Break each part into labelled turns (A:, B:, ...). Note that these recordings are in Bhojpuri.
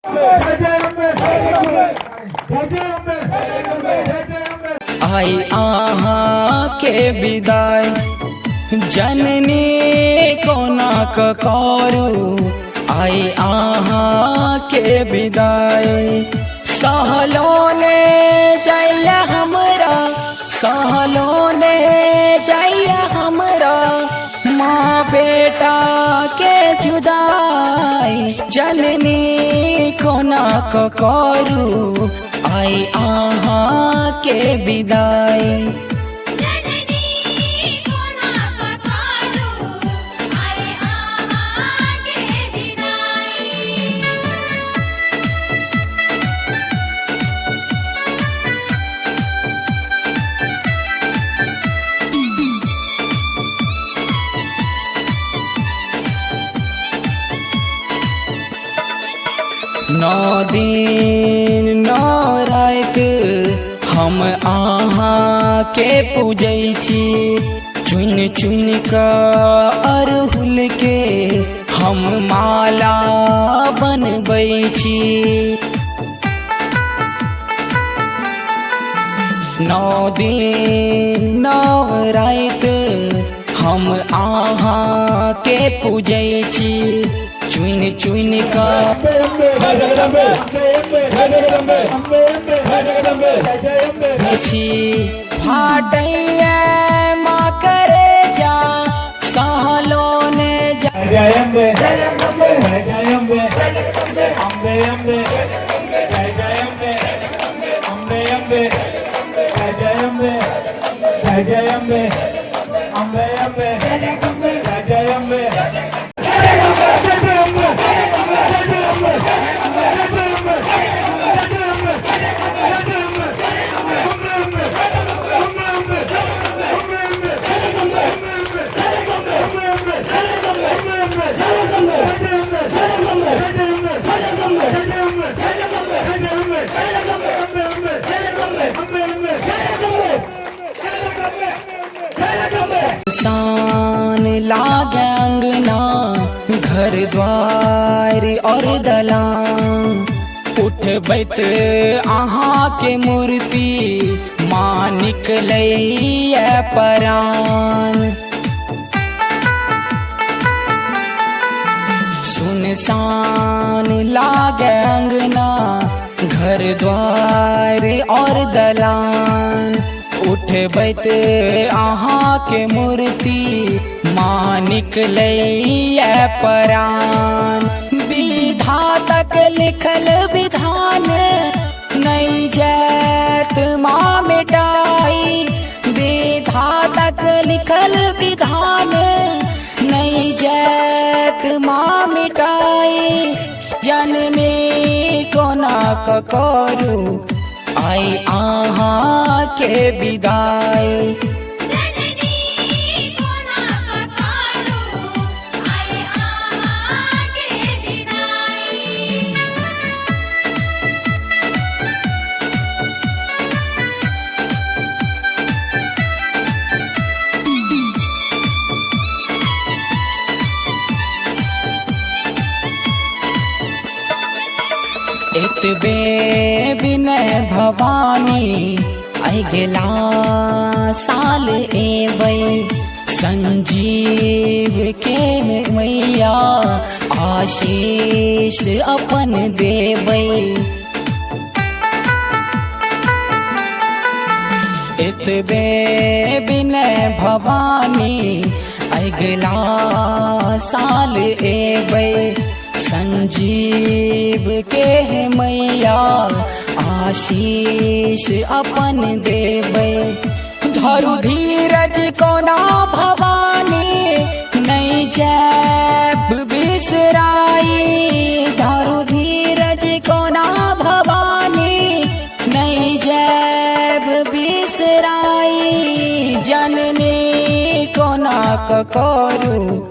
A: आई आहा के विदाई जननी कोना करू। आई आहा के विदाई सहलो ने जाइया हमरा, सहलो ने जाइया हमरा माँ बेटा के जुदाई जननी कोना करू। आई आहा के विदाई नौ दिन नौ रात हम आहा के पूजै छी, चुन चुन कऽ अरहुल के हम माला बनबै छी। नौ दिन नौ रात हम आहा के पूजै छी, चुन चुन फाटैया माँ करे जा सहलो ने जा। जय अम्बे जय अम्बे जय अम्बे अम्बे अम्बे जय जय अम्बे अम्बे अम्बे जय अम्बे जय अम्बे अम्बे अम्बे जय अम्बे। शान लागे अंगना घर द्वार और दलान, उठबैत अहाँ के मूर्ति माँ निकलैया परान। सुनसान लागे अंगना घर द्वार और दलान, उठबैत अहाँ के मूर्ति माँ निकलैया परान। विधातक लिखल विधान नहीं जात माँ मिटाई, विधातक लिखल विधान नहीं जात माँ मिटाई जननी कोना करू। आई आहा के विदाई एतबे विनय भवानी आई गेला साल एबै, संजीव के मैया आशीष अपन देबै। एतबे विनय भवानी आई गेला साल एबै, संजीव के मैया आशीष अपन देबै। धरु धीरज कोना भवानी नहीं जैब बिसराई, धरु धीरज कोना भवानी नहीं जैब बिसराई जननी कोना करू।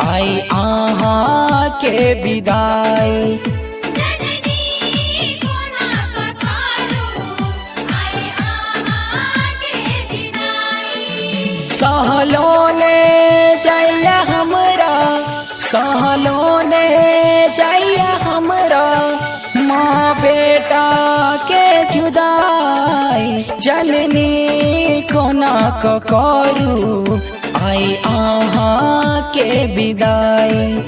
A: आई आहा के विदाई सहलो ने जाइया हमरा, सहलो ने जाइया हमरा करू आई आहा के विदाई।